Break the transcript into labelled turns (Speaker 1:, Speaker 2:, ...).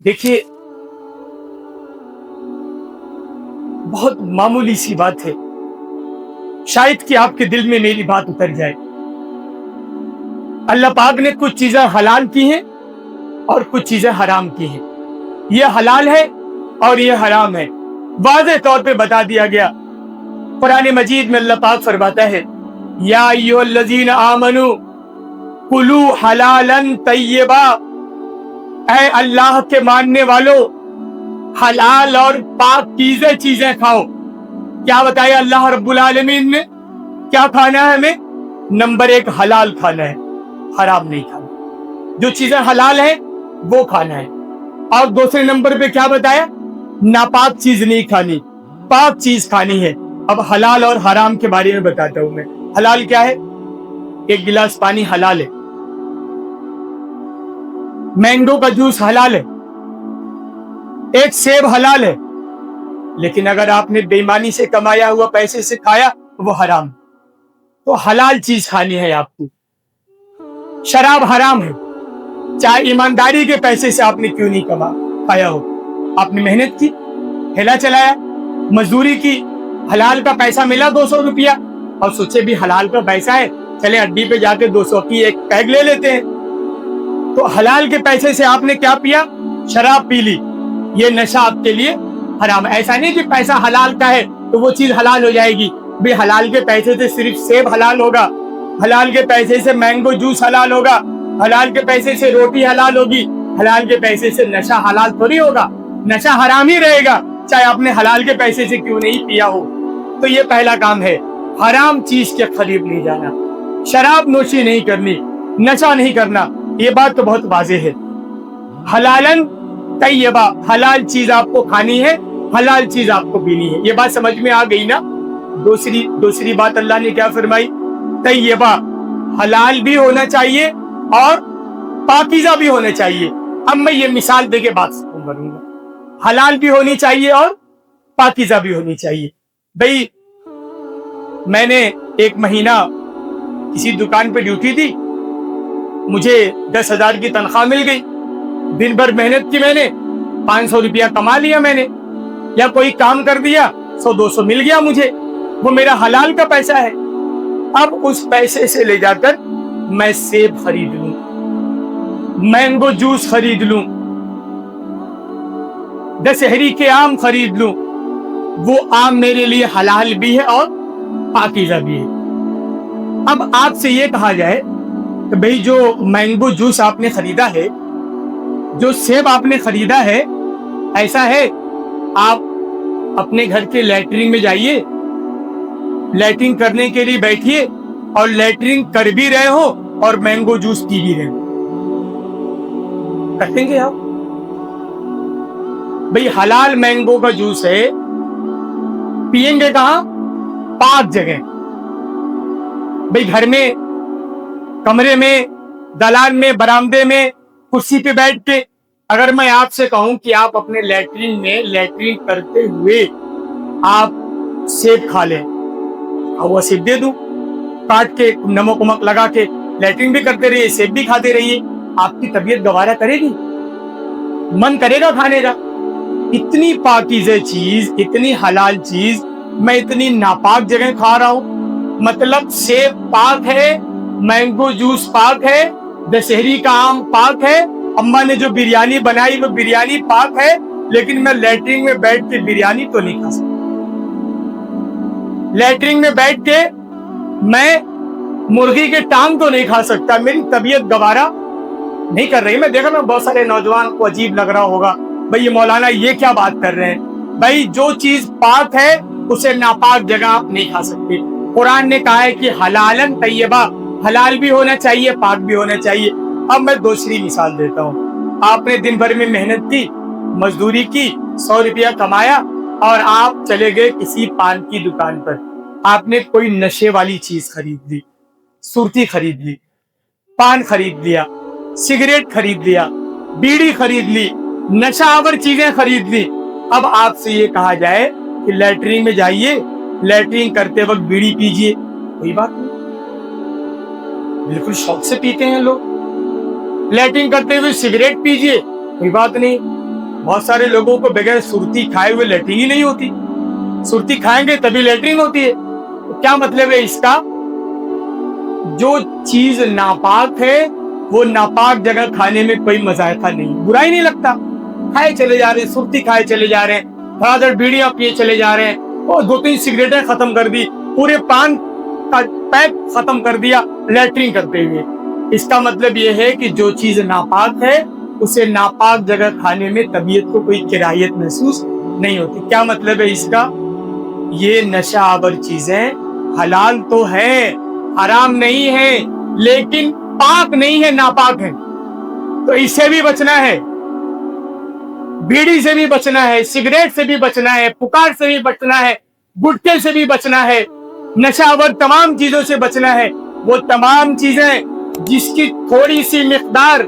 Speaker 1: देखिए, बहुत मामूली सी बात है, शायद कि आपके दिल में मेरी बात उतर जाए। अल्लाह पाक ने कुछ चीजें हलाल की हैं और कुछ चीजें हराम की हैं। ये हलाल है और ये हराम है, वाज़ेह तौर पे बता दिया गया। कुरान मजीद में अल्लाह पाक फरमाता है, या अय्युहल्लज़ीना आमनू कुलू हलालन तय्यबा, ऐ अल्लाह के मानने वालों, हलाल और पाकीज़ा चीजें खाओ। क्या बताया अल्लाह रब्बुल आलमीन ने? क्या खाना है हमें? नंबर 1 हलाल खाना है, हराम नहीं खाना। जो चीजें हलाल है वो खाना है। और दूसरे नंबर पे क्या बताया? नापाक चीज नहीं खानी, पाक चीज खानी है। अब हलाल और हराम के बारे में बताता हूं मैं। हलाल क्या है? एक गिलास पानी हलाल है, मैंगो का जूस हलाल है, एक सेब हलाल है। लेकिन अगर आपने बेईमानी से कमाया हुआ पैसे से खाया वो हराम। तो हलाल चीज खानी है आपको। शराब हराम है, चाहे ईमानदारी के पैसे से आपने क्यों नहीं खाया हो। आपने मेहनत की, ठेला चलाया, मजदूरी की, हलाल का पैसा मिला 200 रुपया, और सोचे भी हलाल का पैसा है, चले अड्डी पे जाके 200 की एक पैग ले लेते हैं। तो हलाल के पैसे से आपने क्या पिया? शराब पी ली। ये नशा आपके लिए हराम। ऐसा नहीं कि पैसा हलाल का है तो वो चीज हलाल हो जाएगी। भी हलाल के पैसे से सिर्फ सेब हलाल होगा, हलाल के पैसे से मैंगो जूस हलाल होगा, हलाल के पैसे से रोटी हलाल होगी, हलाल के पैसे से नशा हलाल थोड़ी होगा। नशा हराम ही रहेगा, चाहे आपने हलाल के पैसे से क्यों नहीं पिया हो। तो ये पहला काम है, हराम चीज के करीब नहीं जाना, शराब नोशी नहीं करनी, नशा नहीं करना। ये बात तो बहुत वाज़ेह है। हलालन तय्यबा, हलाल चीज आपको खानी है, हलाल चीज आपको पीनी है। ये बात समझ में आ गई ना? दूसरी बात अल्लाह ने क्या फरमाई? तय्यबा, हलाल भी होना चाहिए और पाकीज़ा भी होना चाहिए। अब मैं ये मिसाल देके बात करूंगा। हलाल भी होनी चाहिए और पाकीज़ा भी होनी चाहिए। भाई, मैंने एक महीना किसी दुकान पे ड्यूटी दी, मुझे 10,000 की तनख्वाह मिल गई। दिन भर मेहनत की मैंने, 500 रुपया कमा लिया मैंने, या कोई काम कर दिया, 100-200 मिल गया मुझे, वो मेरा हलाल का पैसा है। अब उस पैसे से ले जाकर मैं सेब खरीद लूं, मैंगो जूस खरीद लूं, दशहरी के आम खरीद लूं। वो आम मेरे लिए हलाल भी है और पाकीज़ा भी है। अब आपसे ये कहा जाए कि भाई, जो मैंगो जूस आपने खरीदा है, जो सेब आपने खरीदा है, ऐसा है आप अपने घर के लैट्रिन में जाइए, लैट्रिन करने के लिए बैठिए और लैट्रिन कर भी रहे हो और मैंगो जूस पी भी रहे हो, कहेंगे आप? भाई, हलाल मैंगो का जूस है, पिएंगे कहां? पाक जगह। भाई, घर में, कमरे में, दलान में, बरामदे में, कुर्सी पे बैठ के अगर मैं आपसे कहूं कि आप अपने लैट्रिन में लैट्रिन करते हुए आप सेब खा लें, वो सेब दे दूं, काट के नमक वमक लगा के, लैट्रिन भी करते रहिए, सेब भी खाते रहिए, आपकी तबीयत गवारा करेगी? मन करेगा खाने का? इतनी पाकीज़ा चीज, इतनी हलाल चीज मैं इतनी नापाक जगह खा रहा हूं। मतलब सेब पाक है, मैंगो जूस पाक है, दशहरी का आम पाक है, अम्मा ने जो बिरयानी बनाई वो बिरयानी पाक है, लेकिन मैं लैट्रिन में बैठ के बिरयानी तो नहीं खा सकता। लैट्रिन में बैठ के मैं मुर्गी के टांग तो नहीं खा सकता, मेरी तबीयत गवारा नहीं कर रही। मैं देखा, मैं बहुत सारे नौजवान को अजीब लग रहा होगा, भाई ये मौलाना ये क्या बात कर रहे हैं। भाई, जो चीज पाक है उसे नापाक जगह आप नहीं खा सकते। कुरान ने कहा है कि हलालन तय्यबा, हलाल भी होना चाहिए, पाक भी होना चाहिए। अब मैं दूसरी मिसाल देता हूँ। आपने दिन भर में मेहनत की, मजदूरी की, 100 रुपया कमाया और आप चले गए किसी पान की दुकान पर। आपने कोई नशे वाली चीज खरीद ली, सुर्ती खरीद ली, पान खरीद लिया, सिगरेट खरीद लिया, बीड़ी खरीद ली, नशावर चीजें खरीद ली। अब आपसे ये कहा जाए कि लैट्रिन में जाइए, लैट्रिन करते वक्त बीड़ी पीजिए, कोई बात नहीं, बिल्कुल शौक से पीते हैं लोग। लैट्रिन करते हुए सिगरेट पीजिए, कोई बात नहीं। بہت سارے لوگوں کو بغیر سرتی کھائے ہوئے لیٹرین ہی نہیں ہوتی. سرتی کھائیں گے تبھی لیٹرین ہوتی ہے. تو کیا مطلب ہے اس کا؟ جو چیز ناپاک ہے وہ ناپاک جگہ کھانے میں کوئی مذائقہ نہیں، برا ہی نہیں لگتا. کھائے چلے جا رہے ہیں، سرتی کھائے چلے جا رہے ہیں، تھوڑا دیر بیڑیاں پیے چلے جا رہے ہیں، اور 2-3 سگریٹیں ختم کر دی، پورے پان کا پیک ختم کر دیا لیٹرین کرتے ہوئے. اس کا مطلب یہ ہے کہ جو چیز ناپاک ہے اسے ناپاک جگہ کھانے میں طبیعت کو کوئی کراہیت محسوس نہیں ہوتی. کیا مطلب ہے اس کا؟ یہ نشہ آور چیزیں حلال تو ہے، حرام نہیں ہے، لیکن پاک نہیں ہے، ناپاک ہے. تو اس سے بھی بچنا ہے، بیڑی سے بھی بچنا ہے، سگریٹ سے بھی بچنا ہے، پکار سے بھی بچنا ہے، گٹکے سے بھی بچنا ہے، نشہ آور تمام چیزوں سے بچنا ہے. وہ تمام چیزیں جس کی تھوڑی سی مقدار